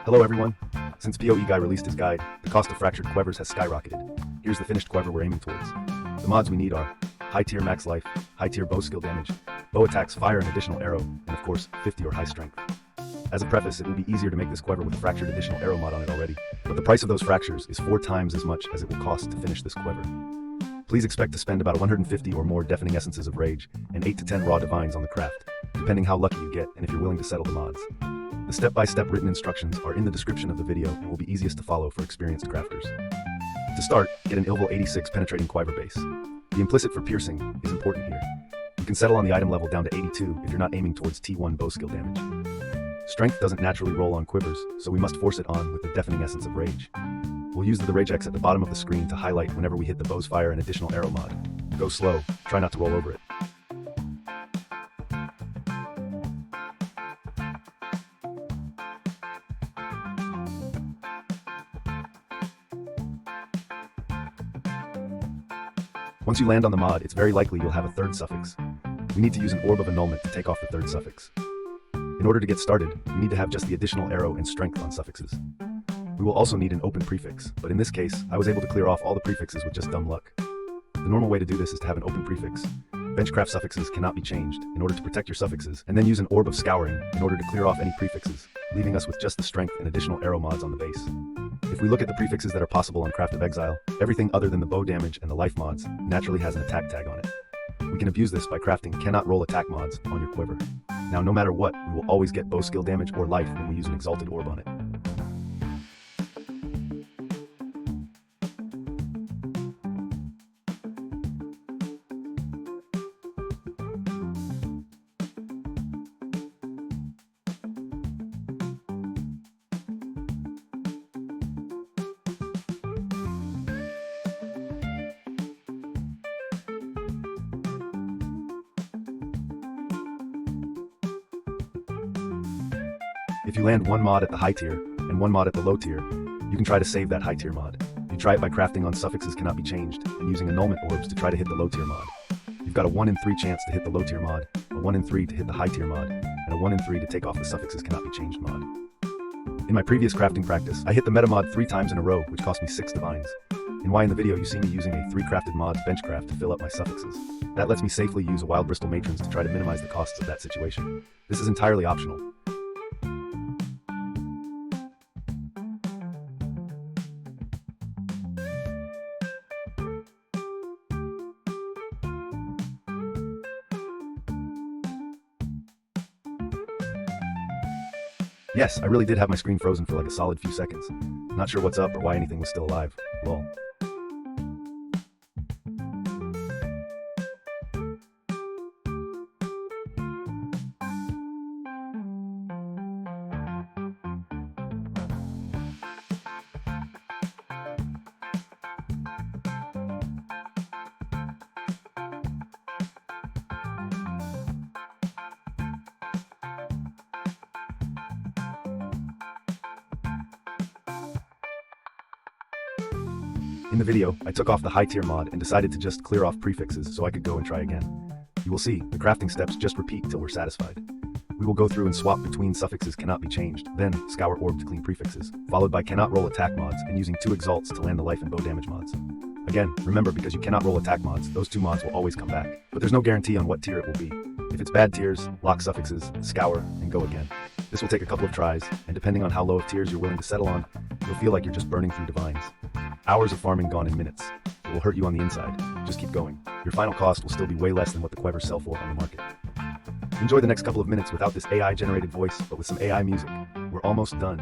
Hello everyone. Since PoE Guy released his guide, the cost of fractured quivers has skyrocketed. Here's the finished quiver we're aiming towards. The mods we need are high tier max life, high tier bow skill damage, bow attacks fire an additional arrow, and of course 50 or high strength. As a preface, it will be easier to make this quiver with a fractured additional arrow mod on it already, but the price of those fractures is 4 times as much as it will cost to finish this quiver. Please expect to spend about 150 or more deafening essences of rage and 8 to 10 raw divines on the craft, depending how lucky you get and if you're willing to settle the mods. The step-by-step written instructions are in the description of the video and will be easiest to follow for experienced crafters. To start, get an ilvl 86 penetrating quiver base. The implicit for piercing is important here. You can settle on the item level down to 82 if you're not aiming towards T1 bow skill damage. Strength doesn't naturally roll on quivers, so we must force it on with the deafening essence of rage. We'll use the rage X at the bottom of the screen to highlight whenever we hit the bow's fire an additional arrow mod. Go slow, try not to roll over it. Once you land on the mod, it's very likely you'll have a third suffix. We need to use an orb of annulment to take off the third suffix. In order to get started, we need to have just the additional arrow and strength on suffixes. We will also need an open prefix, but in this case, I was able to clear off all the prefixes with just dumb luck. The normal way to do this is to have an open prefix. Benchcraft suffixes cannot be changed in order to protect your suffixes, and then use an orb of scouring in order to clear off any prefixes, leaving us with just the strength and additional arrow mods on the base. If we look at the prefixes that are possible on Craft of Exile, everything other than the bow damage and the life mods naturally has an attack tag on it. We can abuse this by crafting cannot roll attack mods on your quiver. Now no matter what, we will always get bow skill damage or life when we use an exalted orb on it. If you land one mod at the high tier and one mod at the low tier, you can try to save that high tier mod. You try it by crafting on suffixes cannot be changed and using annulment orbs to try to hit the low tier mod. You've got a 1 in 3 chance to hit the low tier mod, a 1 in 3 to hit the high tier mod, and a 1 in 3 to take off the suffixes cannot be changed mod. In my previous crafting practice, I hit the meta mod 3 times in a row, which cost me 6 divines. In why in the video you see me using a 3 crafted mods benchcraft to fill up my suffixes. That lets me safely use a wild Bristol matrons to try to minimize the costs of that situation. This is entirely optional. Yes, I really did have my screen frozen for like a solid few seconds. Not sure what's up or why anything was still alive. Lol. In the video, I took off the high tier mod and decided to just clear off prefixes so I could go and try again. You will see, the crafting steps just repeat till we're satisfied. We will go through and swap between suffixes cannot be changed, then Scour orb to clean prefixes, followed by cannot roll attack mods and using 2 exalts to land the life and bow damage mods. Again, remember because you cannot roll attack mods, those 2 mods will always come back, but there's no guarantee on what tier it will be. If it's bad tiers, lock suffixes, scour, and go again. This will take a couple of tries, and depending on how low of tiers you're willing to settle on, you'll feel like you're just burning through divines. Hours of farming gone in minutes. It will hurt you on the inside. Just keep going. Your final cost will still be way less than what the quivers sell for on the market. Enjoy the next couple of minutes without this AI-generated voice, but with some AI music. We're almost done.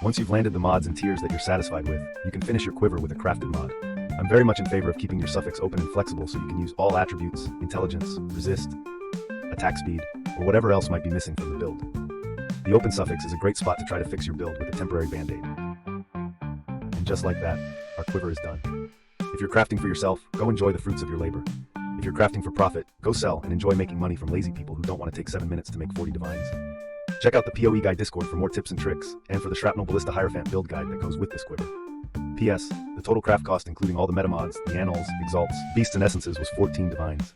Once you've landed the mods and tiers that you're satisfied with, you can finish your quiver with a crafted mod. I'm very much in favor of keeping your suffix open and flexible so you can use all attributes, intelligence, resist, attack speed, or whatever else might be missing from the build. The open suffix is a great spot to try to fix your build with a temporary band-aid. And just like that, our quiver is done. If you're crafting for yourself, go enjoy the fruits of your labor. If you're crafting for profit, go sell and enjoy making money from lazy people who don't want to take 7 minutes to make 40 divines. Check out the PoE Guy Discord for more tips and tricks, and for the Shrapnel Ballista Hierophant build guide that goes with this quiver. P.S. The total craft cost including all the meta mods, the Anuls, Exalts, Beasts and Essences was 14 divines.